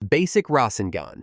Basic Rasengan.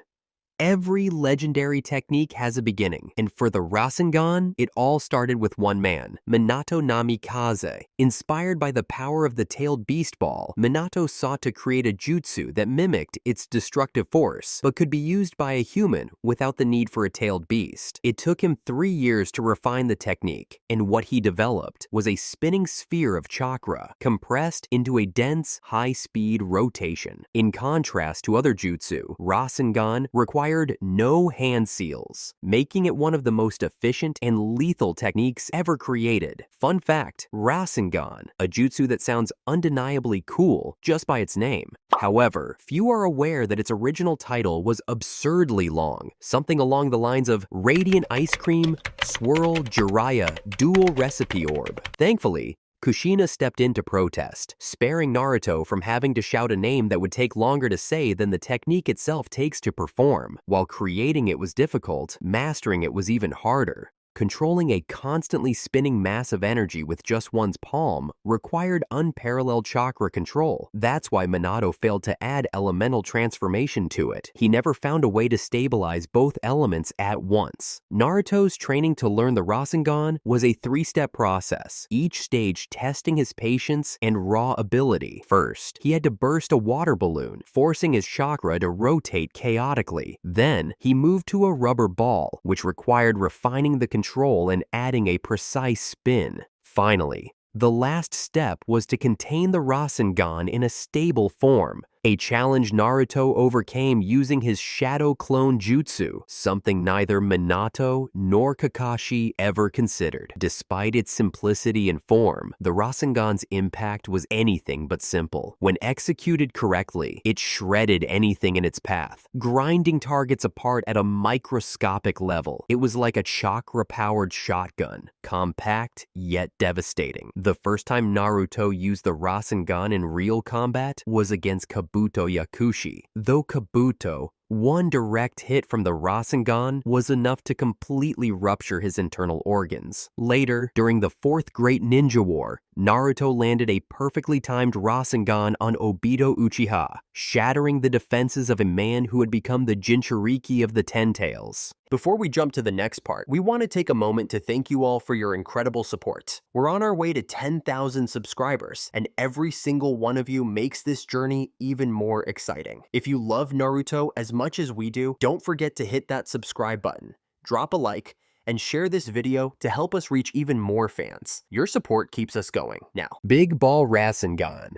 Every legendary technique has a beginning, and for the Rasengan, it all started with one man, Minato Namikaze. Inspired by the power of the tailed beast ball, Minato sought to create a jutsu that mimicked its destructive force, but could be used by a human without the need for a tailed beast. It took him 3 years to refine the technique, and what he developed was a spinning sphere of chakra, compressed into a dense, high-speed rotation. In contrast to other jutsu, Rasengan required no hand seals, making it one of the most efficient and lethal techniques ever created. Fun fact, Rasengan, a jutsu that sounds undeniably cool just by its name. However, few are aware that its original title was absurdly long, something along the lines of Radiant Ice Cream, Swirl, Jiraiya, Dual Recipe Orb. Thankfully, Kushina stepped in to protest, sparing Naruto from having to shout a name that would take longer to say than the technique itself takes to perform. While creating it was difficult, mastering it was even harder. Controlling a constantly spinning mass of energy with just one's palm required unparalleled chakra control. That's why Minato failed to add elemental transformation to it. He never found a way to stabilize both elements at once. Naruto's training to learn the Rasengan was a 3-step process, each stage testing his patience and raw ability. First, he had to burst a water balloon, forcing his chakra to rotate chaotically. Then, he moved to a rubber ball, which required refining the control and adding a precise spin. Finally, the last step was to contain the Rasengan in a stable form, a challenge Naruto overcame using his shadow clone jutsu, something neither Minato nor Kakashi ever considered. Despite its simplicity and form, the Rasengan's impact was anything but simple. When executed correctly, it shredded anything in its path, grinding targets apart at a microscopic level. It was like a chakra-powered shotgun, compact yet devastating. The first time Naruto used the Rasengan in real combat was against Kabuto Yakushi. Though Kabuto, one direct hit from the Rasengan was enough to completely rupture his internal organs. Later, during the Fourth Great Ninja War, Naruto landed a perfectly timed Rasengan on Obito Uchiha, shattering the defenses of a man who had become the Jinchuriki of the Ten Tails. Before we jump to the next part, we want to take a moment to thank you all for your incredible support. We're on our way to 10,000 subscribers, and every single one of you makes this journey even more exciting. If you love Naruto as much as we do, don't forget to hit that subscribe button, drop a like, and share this video to help us reach even more fans. Your support keeps us going. Now, Big Ball Rasengan.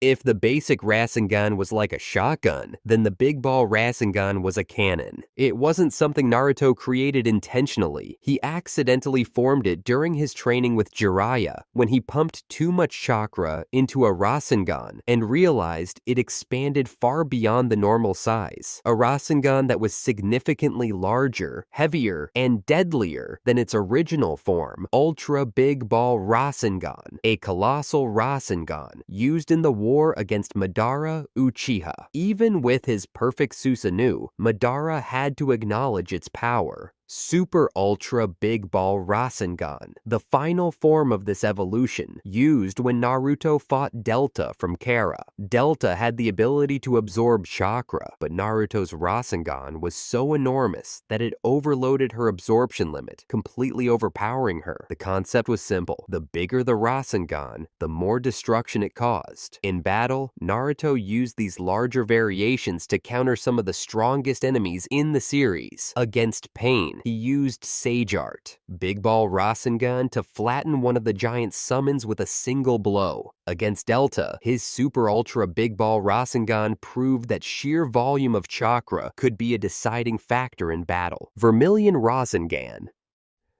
If the basic Rasengan was like a shotgun, then the Big Ball Rasengan was a cannon. It wasn't something Naruto created intentionally. He accidentally formed it during his training with Jiraiya when he pumped too much chakra into a Rasengan and realized it expanded far beyond the normal size. A Rasengan that was significantly larger, heavier, and deadlier than its original form, Ultra Big Ball Rasengan, a colossal Rasengan used in the war against Madara Uchiha. Even with his perfect Susanoo, Madara had to acknowledge its power. Super Ultra Big Ball Rasengan, the final form of this evolution, used when Naruto fought Delta from Kara. Delta had the ability to absorb chakra, but Naruto's Rasengan was so enormous that it overloaded her absorption limit, completely overpowering her. The concept was simple. The bigger the Rasengan, the more destruction it caused. In battle, Naruto used these larger variations to counter some of the strongest enemies in the series. Against Pain, he used Sage Art, Big Ball Rasengan, to flatten one of the giant summons with a single blow. Against Delta, his Super Ultra Big Ball Rasengan proved that sheer volume of chakra could be a deciding factor in battle. Vermilion Rasengan.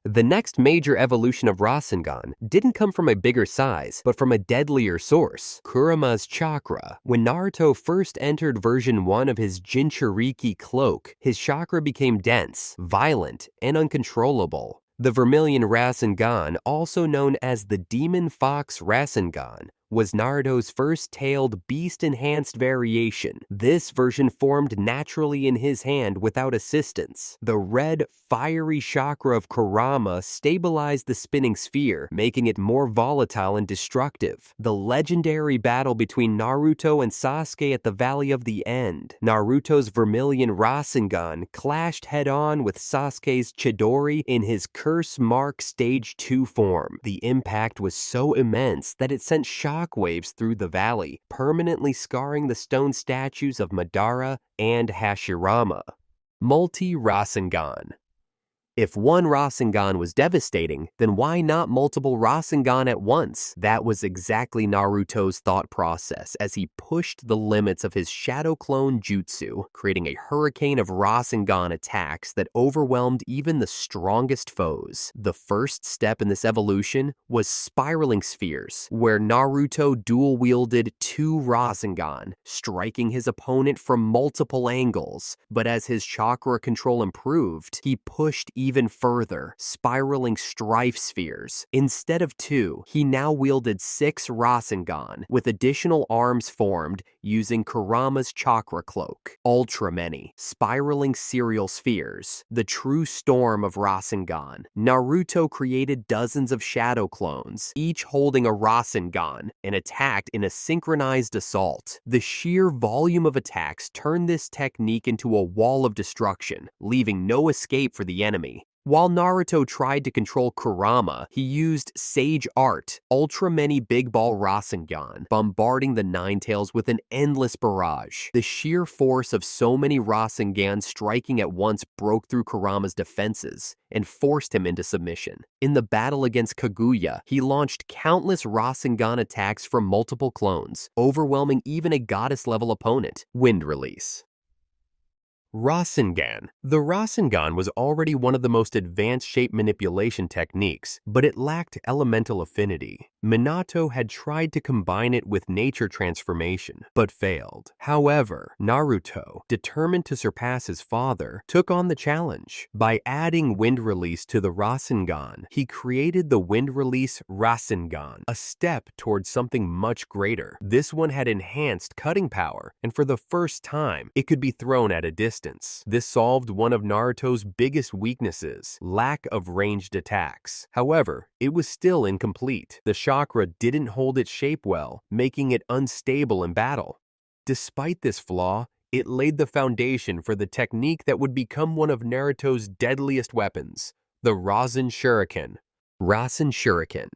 The next major evolution of Rasengan didn't come from a bigger size, but from a deadlier source, Kurama's chakra. When Naruto first entered version 1 of his Jinchuriki cloak, his chakra became dense, violent, and uncontrollable. The Vermilion Rasengan, also known as the Demon Fox Rasengan, was Naruto's first tailed beast-enhanced variation. This version formed naturally in his hand without assistance. The red, fiery chakra of Kurama stabilized the spinning sphere, making it more volatile and destructive. The legendary battle between Naruto and Sasuke at the Valley of the End. Naruto's Vermilion Rasengan clashed head-on with Sasuke's Chidori in his Curse Mark Stage 2 form. The impact was so immense that it sent shockwaves through the valley, permanently scarring the stone statues of Madara and Hashirama. Multi-Rasengan. If one Rasengan was devastating, then why not multiple Rasengan at once? That was exactly Naruto's thought process as he pushed the limits of his shadow clone jutsu, creating a hurricane of Rasengan attacks that overwhelmed even the strongest foes. The first step in this evolution was spiraling spheres, where Naruto dual-wielded 2 Rasengan, striking his opponent from multiple angles. But as his chakra control improved, he pushed even further, spiraling strife spheres. Instead of 2, he now wielded 6 Rasengan, with additional arms formed using Kurama's chakra cloak. Ultra many, spiraling serial spheres, the true storm of Rasengan. Naruto created dozens of shadow clones, each holding a Rasengan, and attacked in a synchronized assault. The sheer volume of attacks turned this technique into a wall of destruction, leaving no escape for the enemy. While Naruto tried to control Kurama, he used Sage Art, ultra many big ball Rasengan, bombarding the Nine Tails with an endless barrage. The sheer force of so many Rasengan striking at once broke through Kurama's defenses and forced him into submission. In the battle against Kaguya, he launched countless Rasengan attacks from multiple clones, overwhelming even a goddess-level opponent. Wind release. Rasengan. The Rasengan was already one of the most advanced shape manipulation techniques, but it lacked elemental affinity. Minato had tried to combine it with nature transformation, but failed. However, Naruto, determined to surpass his father, took on the challenge. By adding wind release to the Rasengan, he created the wind release Rasengan, a step towards something much greater. This one had enhanced cutting power, and for the first time, it could be thrown at a distance. This solved one of Naruto's biggest weaknesses, lack of ranged attacks. However, it was still incomplete. The chakra didn't hold its shape well, making it unstable in battle. Despite this flaw, it laid the foundation for the technique that would become one of Naruto's deadliest weapons, the Rasen Shuriken. Rasen Shuriken.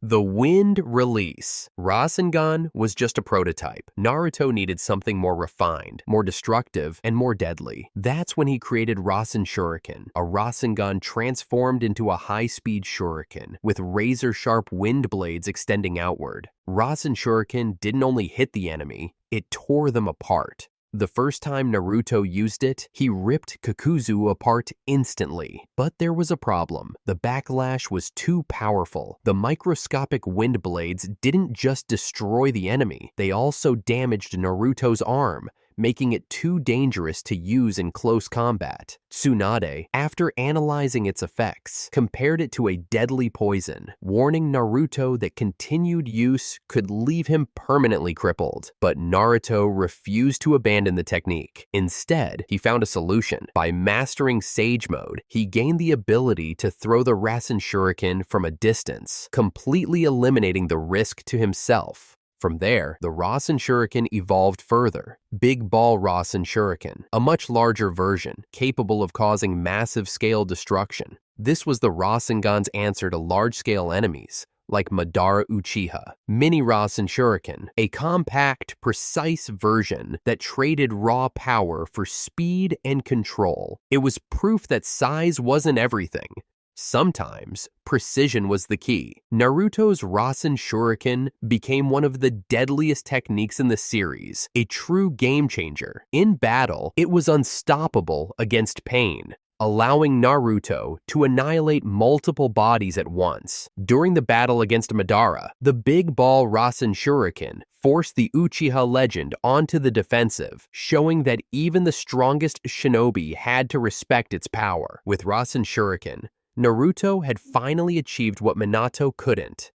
The wind release. Rasengan was just a prototype. Naruto needed something more refined, more destructive, and more deadly. That's when he created Rasen Shuriken, a Rasengan transformed into a high-speed shuriken, with razor-sharp wind blades extending outward. Rasen Shuriken didn't only hit the enemy, it tore them apart. The first time Naruto used it, he ripped Kakuzu apart instantly. But there was a problem. The backlash was too powerful. The microscopic wind blades didn't just destroy the enemy, they also damaged Naruto's arm, making it too dangerous to use in close combat. Tsunade, after analyzing its effects, compared it to a deadly poison, warning Naruto that continued use could leave him permanently crippled. But Naruto refused to abandon the technique. Instead, he found a solution. By mastering Sage Mode, he gained the ability to throw the Rasen Shuriken from a distance, completely eliminating the risk to himself. From there, the Rasen Shuriken evolved further. Big Ball Rasen Shuriken, a much larger version, capable of causing massive-scale destruction. This was the Rasengan's answer to large-scale enemies, like Madara Uchiha. Mini Rasen Shuriken, a compact, precise version that traded raw power for speed and control. It was proof that size wasn't everything. Sometimes, precision was the key. Naruto's Rasen Shuriken became one of the deadliest techniques in the series, a true game changer. In battle, it was unstoppable against pain, allowing Naruto to annihilate multiple bodies at once. During the battle against Madara, the Big Ball Rasen Shuriken forced the Uchiha legend onto the defensive, showing that even the strongest shinobi had to respect its power. With Rasen Shuriken, Naruto had finally achieved what Minato couldn't: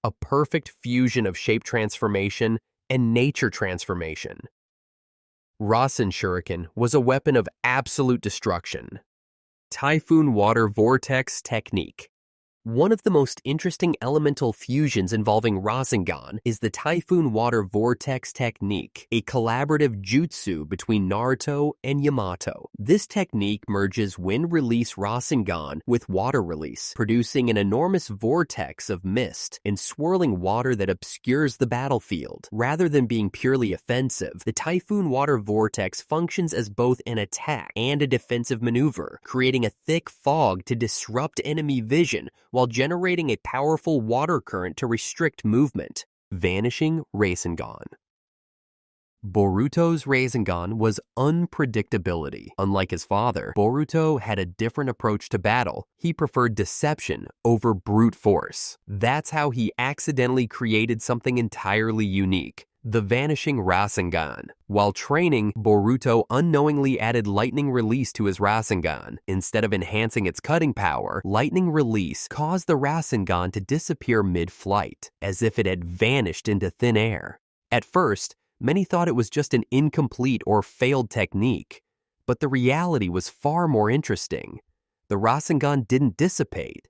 a perfect fusion of shape transformation and nature transformation. Rasen Shuriken was a weapon of absolute destruction. Typhoon Water Vortex Technique. One of the most interesting elemental fusions involving Rasengan is the Typhoon Water Vortex Technique, a collaborative jutsu between Naruto and Yamato. This technique merges wind-release Rasengan with water release, producing an enormous vortex of mist and swirling water that obscures the battlefield. Rather than being purely offensive, the Typhoon Water Vortex functions as both an attack and a defensive maneuver, creating a thick fog to disrupt enemy vision while generating a powerful water current to restrict movement. Vanishing Rasengan. Boruto's Rasengan was unpredictability. Unlike his father, Boruto had a different approach to battle. He preferred deception over brute force. That's how he accidentally created something entirely unique. The Vanishing Rasengan. While training, Boruto unknowingly added lightning release to his Rasengan. Instead of enhancing its cutting power, lightning release caused the Rasengan to disappear mid-flight, as if it had vanished into thin air. At first, many thought it was just an incomplete or failed technique, but the reality was far more interesting. The Rasengan didn't dissipate.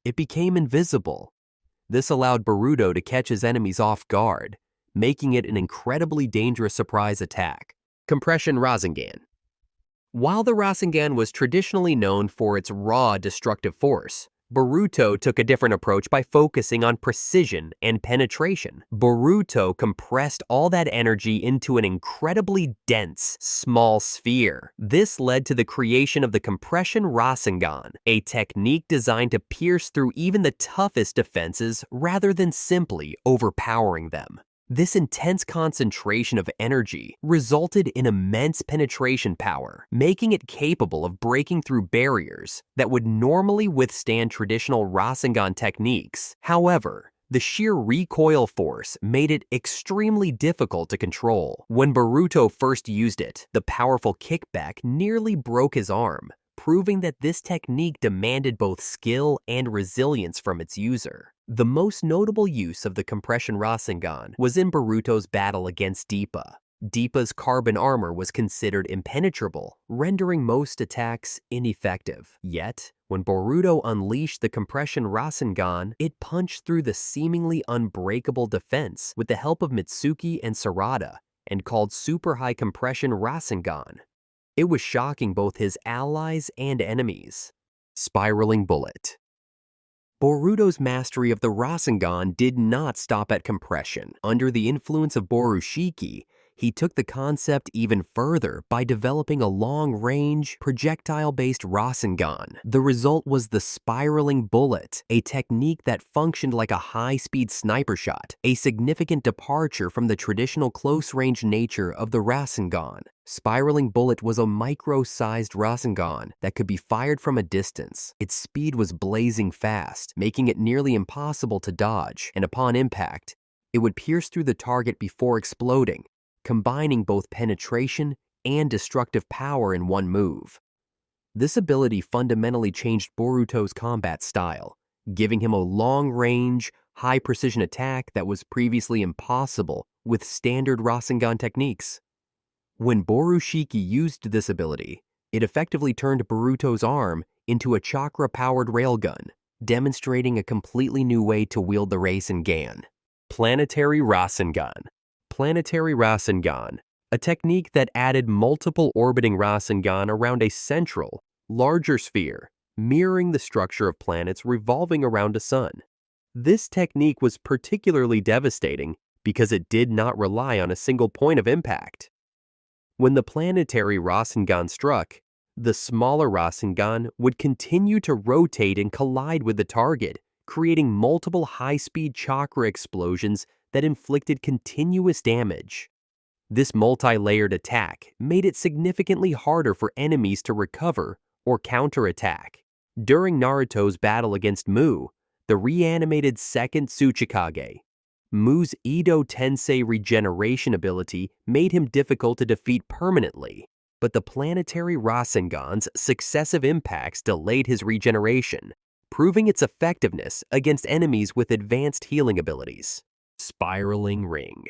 It became invisible. This allowed Boruto to catch his enemies off guard, making it an incredibly dangerous surprise attack. Compression Rasengan. While the Rasengan was traditionally known for its raw destructive force, Boruto took a different approach by focusing on precision and penetration. Boruto compressed all that energy into an incredibly dense, small sphere. This led to the creation of the Compression Rasengan, a technique designed to pierce through even the toughest defenses rather than simply overpowering them. This intense concentration of energy resulted in immense penetration power, making it capable of breaking through barriers that would normally withstand traditional Rasengan techniques. However, the sheer recoil force made it extremely difficult to control. When Boruto first used it, the powerful kickback nearly broke his arm, proving that this technique demanded both skill and resilience from its user. The most notable use of the Compression Rasengan was in Boruto's battle against Deepa. Deepa's carbon armor was considered impenetrable, rendering most attacks ineffective. Yet, when Boruto unleashed the Compression Rasengan, it punched through the seemingly unbreakable defense with the help of Mitsuki and Sarada, and called Super High Compression Rasengan. It was shocking both his allies and enemies. Spiraling Bullet. Boruto's mastery of the Rasengan did not stop at compression. Under the influence of Borushiki, he took the concept even further by developing a long-range, projectile-based Rasengan. The result was the Spiraling Bullet, a technique that functioned like a high-speed sniper shot, a significant departure from the traditional close-range nature of the Rasengan. Spiraling Bullet was a micro-sized Rasengan that could be fired from a distance. Its speed was blazing fast, making it nearly impossible to dodge, and upon impact, it would pierce through the target before exploding, combining both penetration and destructive power in one move. This ability fundamentally changed Boruto's combat style, giving him a long-range, high-precision attack that was previously impossible with standard Rasengan techniques. When Borushiki used this ability, it effectively turned Boruto's arm into a chakra-powered railgun, demonstrating a completely new way to wield the Rasengan. Planetary Rasengan. Planetary Rasengan, a technique that added multiple orbiting Rasengan around a central, larger sphere, mirroring the structure of planets revolving around a sun. This technique was particularly devastating because it did not rely on a single point of impact. When the Planetary Rasengan struck, the smaller Rasengan would continue to rotate and collide with the target, creating multiple high-speed chakra explosions that inflicted continuous damage. This multi-layered attack made it significantly harder for enemies to recover or counterattack. During Naruto's battle against Mu, the reanimated second Tsuchikage, Mu's Edo Tensei regeneration ability made him difficult to defeat permanently, but the Planetary Rasengan's successive impacts delayed his regeneration, proving its effectiveness against enemies with advanced healing abilities. Spiraling Ring.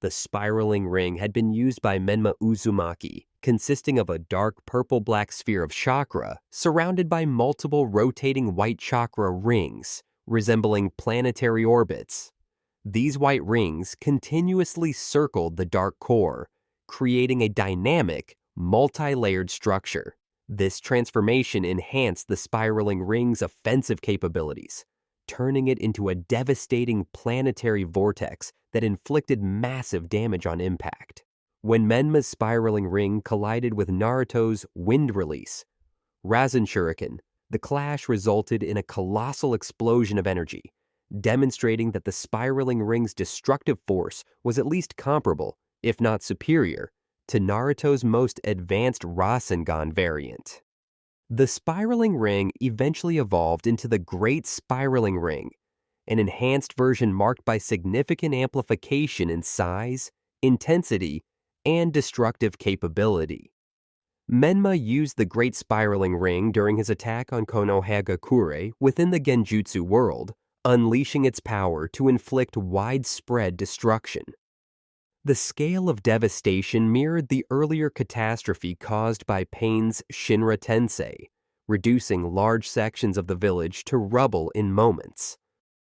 The spiraling ring had been used by Menma Uzumaki, consisting of a dark purple-black sphere of chakra surrounded by multiple rotating white chakra rings, resembling planetary orbits. These white rings continuously circled the dark core, creating a dynamic, multi-layered structure. This transformation enhanced the spiraling ring's offensive capabilities, turning it into a devastating planetary vortex that inflicted massive damage on impact. When Menma's spiraling ring collided with Naruto's wind release, Rasen Shuriken, the clash resulted in a colossal explosion of energy, demonstrating that the spiraling ring's destructive force was at least comparable, if not superior, to Naruto's most advanced Rasengan variant. The spiraling ring eventually evolved into the Great Spiraling Ring, an enhanced version marked by significant amplification in size, intensity, and destructive capability. Menma used the Great Spiraling Ring during his attack on Konohagakure within the Genjutsu world, unleashing its power to inflict widespread destruction. The scale of devastation mirrored the earlier catastrophe caused by Pain's Shinra Tensei, reducing large sections of the village to rubble in moments.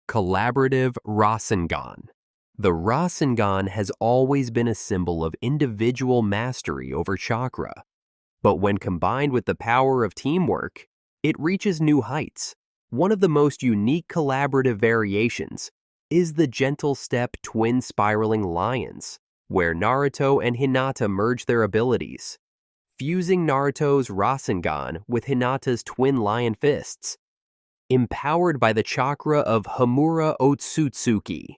Collaborative Rasengan. The Rasengan has always been a symbol of individual mastery over chakra, but when combined with the power of teamwork, it reaches new heights. One of the most unique collaborative variations is the Gentle Step Twin Spiraling Lions, where Naruto and Hinata merge their abilities, fusing Naruto's Rasengan with Hinata's twin lion fists, empowered by the chakra of Hamura Otsutsuki.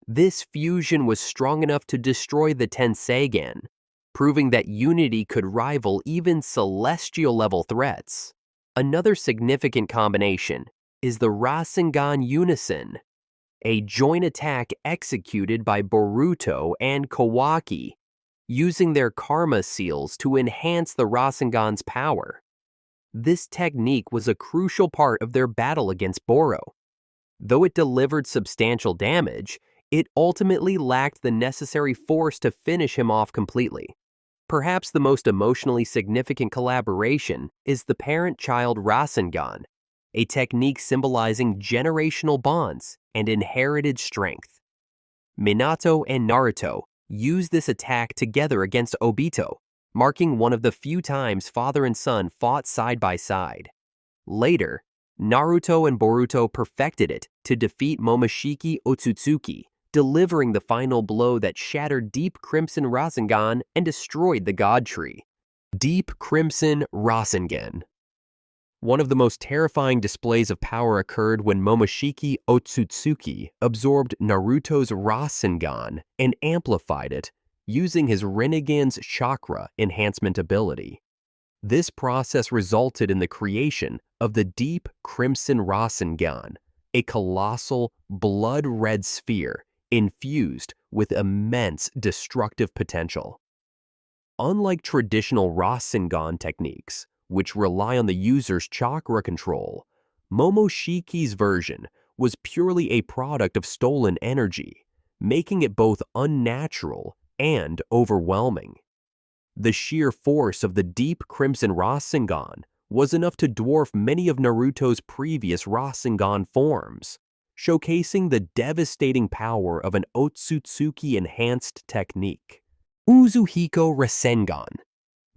This fusion was strong enough to destroy the Tenseigan, proving that unity could rival even celestial-level threats. Another significant combination is the Rasengan Unison, a joint attack executed by Boruto and Kawaki, using their karma seals to enhance the Rasengan's power. This technique was a crucial part of their battle against Boro. Though it delivered substantial damage, it ultimately lacked the necessary force to finish him off completely. Perhaps the most emotionally significant collaboration is the parent-child Rasengan, a technique symbolizing generational bonds and inherited strength. Minato and Naruto use this attack together against Obito, marking one of the few times father and son fought side by side. Later, Naruto and Boruto perfected it to defeat Momoshiki Otsutsuki, delivering the final blow that shattered Deep Crimson Rasengan and destroyed the God Tree. Deep Crimson Rasengan. One of the most terrifying displays of power occurred when Momoshiki Otsutsuki absorbed Naruto's Rasengan and amplified it using his Rinnegan's chakra enhancement ability. This process resulted in the creation of the Deep Crimson Rasengan, a colossal, blood-red sphere infused with immense destructive potential. Unlike traditional Rasengan techniques, which rely on the user's chakra control, Momoshiki's version was purely a product of stolen energy, making it both unnatural and overwhelming. The sheer force of the Deep Crimson Rasengan was enough to dwarf many of Naruto's previous Rasengan forms, showcasing the devastating power of an Otsutsuki-enhanced technique. Uzuhiko Rasengan.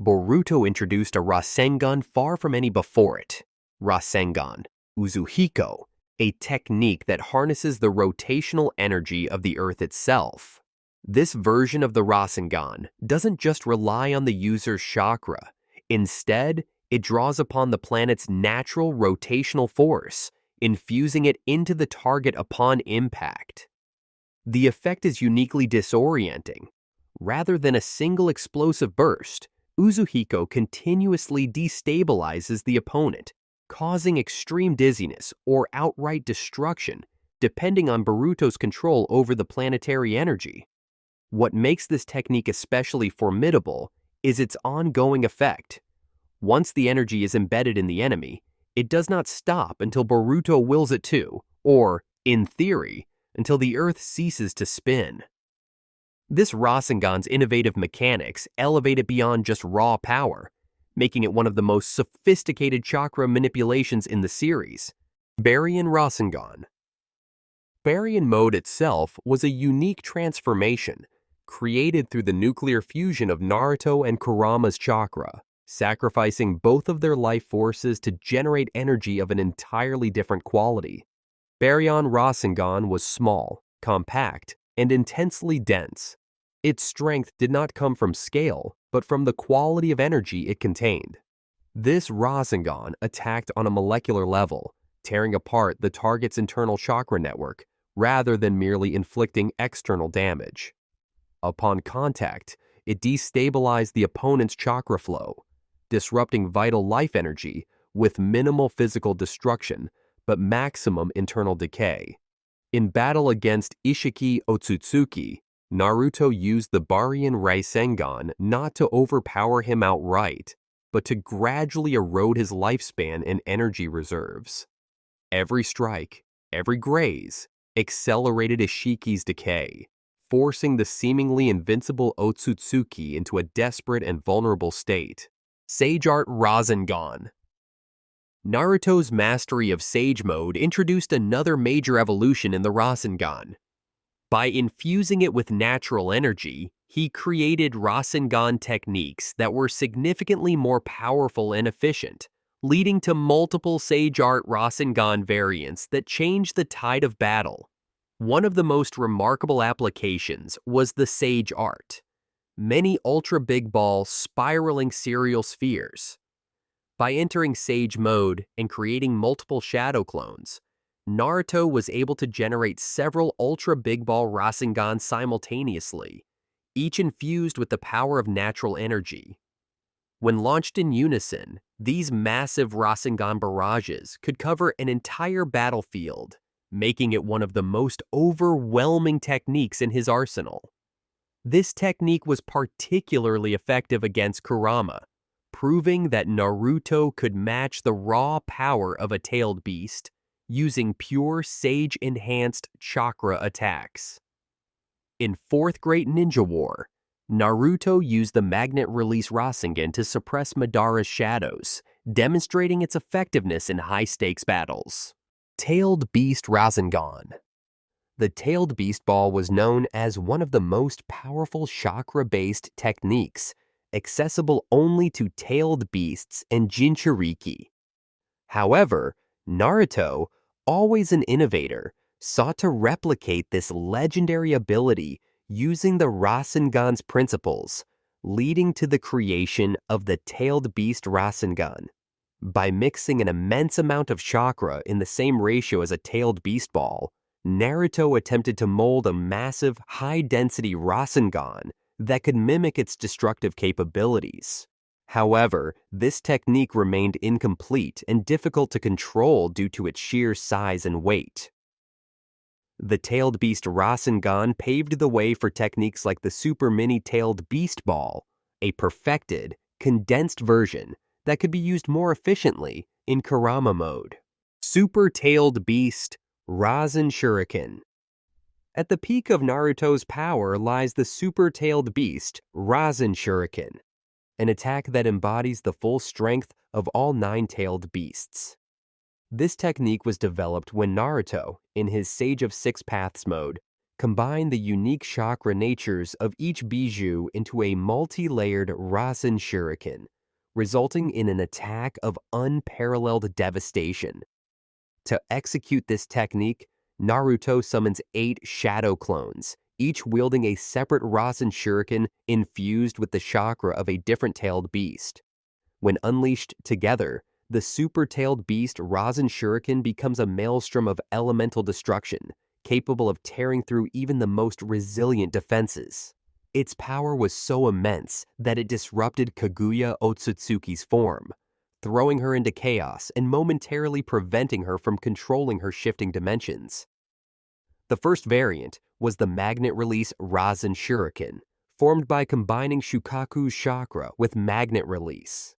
Boruto introduced a Rasengan far from any before it. Rasengan Uzuhiko, a technique that harnesses the rotational energy of the earth itself. This version of the Rasengan doesn't just rely on the user's chakra. Instead, it draws upon the planet's natural rotational force, infusing it into the target upon impact. The effect is uniquely disorienting. Rather than a single explosive burst, Uzuhiko continuously destabilizes the opponent, causing extreme dizziness or outright destruction, depending on Boruto's control over the planetary energy. What makes this technique especially formidable is its ongoing effect. Once the energy is embedded in the enemy, It does not stop until Boruto wills it to, or, in theory, until the Earth ceases to spin. This Rasengan's innovative mechanics elevate it beyond just raw power, making it one of the most sophisticated chakra manipulations in the series. Baryon Rasengan. Baryon mode itself was a unique transformation, created through the nuclear fusion of Naruto and Kurama's chakra, sacrificing both of their life forces to generate energy of an entirely different quality. Baryon Rasengan was small, compact, and intensely dense. Its strength did not come from scale, but from the quality of energy it contained. This Rasengan attacked on a molecular level, tearing apart the target's internal chakra network, rather than merely inflicting external damage. Upon contact, it destabilized the opponent's chakra flow, disrupting vital life energy with minimal physical destruction, but maximum internal decay. In battle against Ishiki Otsutsuki, Naruto used the Baryon Rasengan not to overpower him outright, but to gradually erode his lifespan and energy reserves. Every strike, every graze, accelerated Ishiki's decay, forcing the seemingly invincible Otsutsuki into a desperate and vulnerable state. Sage Art Rasengan. Naruto's mastery of Sage Mode introduced another major evolution in the Rasengan. By infusing it with natural energy, he created Rasengan techniques that were significantly more powerful and efficient, leading to multiple Sage Art Rasengan variants that changed the tide of battle. One of the most remarkable applications was the Sage Art. Many ultra big ball spiraling serial spheres. By entering Sage Mode and creating multiple shadow clones, Naruto was able to generate several ultra big ball Rasengan simultaneously, each infused with the power of natural energy. When launched in unison, these massive Rasengan barrages could cover an entire battlefield, making it one of the most overwhelming techniques in his arsenal. This technique was particularly effective against Kurama, proving that Naruto could match the raw power of a tailed beast using pure sage-enhanced chakra attacks. In Fourth Great Ninja War, Naruto used the Magnet Release Rasengan to suppress Madara's shadows, demonstrating its effectiveness in high-stakes battles. Tailed Beast Rasengan. The Tailed Beast Ball was known as one of the most powerful chakra-based techniques, accessible only to tailed beasts and Jinchuriki. However, Naruto, always an innovator, sought to replicate this legendary ability using the Rasengan's principles, leading to the creation of the Tailed Beast Rasengan. By mixing an immense amount of chakra in the same ratio as a tailed beast ball, Naruto attempted to mold a massive, high-density Rasengan that could mimic its destructive capabilities. However, this technique remained incomplete and difficult to control due to its sheer size and weight. The Tailed Beast Rasengan paved the way for techniques like the Super Mini Tailed Beast Ball, a perfected, condensed version that could be used more efficiently in Kurama mode. Super Tailed Beast Rasen Shuriken. At the peak of Naruto's power lies the Super Tailed Beast Rasen Shuriken, an attack that embodies the full strength of all 9-tailed beasts. This technique was developed when Naruto, in his Sage of Six Paths mode, combined the unique chakra natures of each bijou into a multi-layered Rasen Shuriken, resulting in an attack of unparalleled devastation. To execute this technique, Naruto summons 8 shadow clones, each wielding a separate Rasen Shuriken infused with the chakra of a different tailed beast. When unleashed together, the super-tailed beast Rasen Shuriken becomes a maelstrom of elemental destruction, capable of tearing through even the most resilient defenses. Its power was so immense that it disrupted Kaguya Otsutsuki's form, throwing her into chaos and momentarily preventing her from controlling her shifting dimensions. The first variant was the Magnet Release Rasen Shuriken, formed by combining Shukaku's chakra with Magnet Release.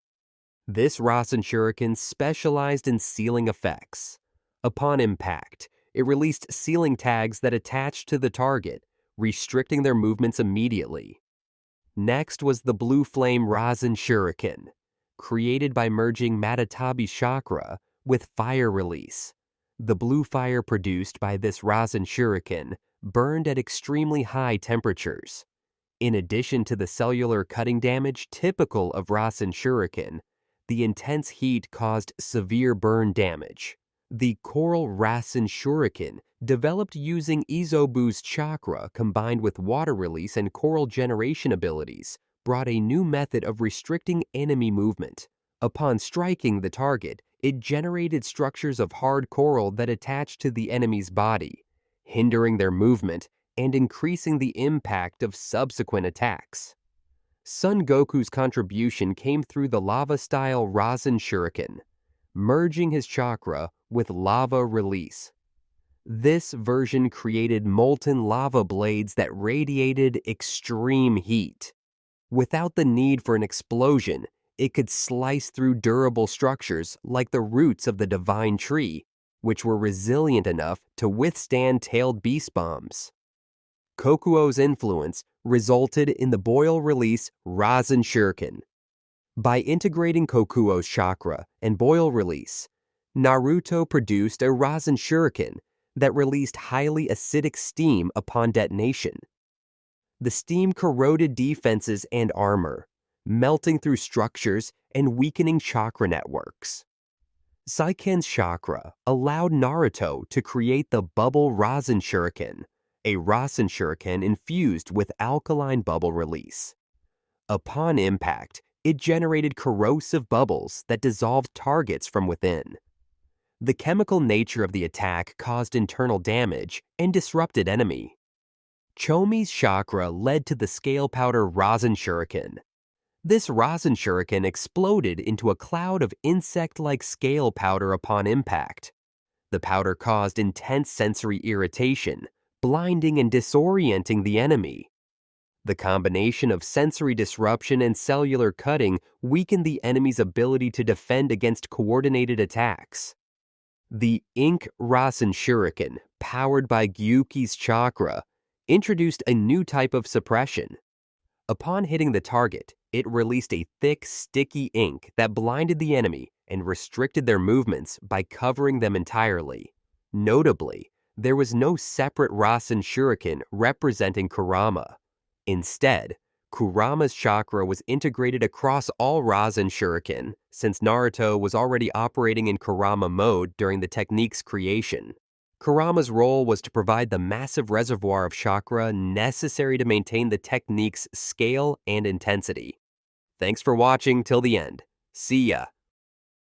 This Rasen Shuriken specialized in sealing effects. Upon impact, it released sealing tags that attached to the target, restricting their movements immediately. Next was the Blue Flame Rasen Shuriken, created by merging Matatabi's chakra with fire release. The blue fire produced by this Rasen Shuriken burned at extremely high temperatures. In addition to the cellular cutting damage typical of Rasen Shuriken, the intense heat caused severe burn damage. The Coral Rasen Shuriken, developed using Izobu's chakra combined with water release and coral generation abilities, brought a new method of restricting enemy movement. Upon striking the target, it generated structures of hard coral that attached to the enemy's body, hindering their movement and increasing the impact of subsequent attacks. Son Goku's contribution came through the lava-style Rasen Shuriken, merging his chakra with lava release. This version created molten lava blades that radiated extreme heat. Without the need for an explosion, it could slice through durable structures like the roots of the divine tree, which were resilient enough to withstand tailed beast bombs. Kokuo's influence resulted in the boil-release Rasen Shuriken. By integrating Kokuo's chakra and boil release, Naruto produced a Rasen Shuriken that released highly acidic steam upon detonation. The steam corroded defenses and armor, melting through structures and weakening chakra networks. Saiken's chakra allowed Naruto to create the Bubble Rasen Shuriken, a Rasen Shuriken infused with alkaline bubble release. Upon impact, it generated corrosive bubbles that dissolved targets from within. The chemical nature of the attack caused internal damage and disrupted enemy. Chomi's chakra led to the Scale Powder Rasen Shuriken. This Rasen Shuriken exploded into a cloud of insect-like scale powder upon impact. The powder caused intense sensory irritation, blinding and disorienting the enemy. The combination of sensory disruption and cellular cutting weakened the enemy's ability to defend against coordinated attacks. The Ink Rasen Shuriken, powered by Gyuki's chakra, introduced a new type of suppression. Upon hitting the target, it released a thick, sticky ink that blinded the enemy and restricted their movements by covering them entirely. Notably, there was no separate Rasen Shuriken representing Kurama. Instead, Kurama's chakra was integrated across all Rasen Shuriken, since Naruto was already operating in Kurama mode during the technique's creation. Kurama's role was to provide the massive reservoir of chakra necessary to maintain the technique's scale and intensity. Thanks for watching till the end. See ya!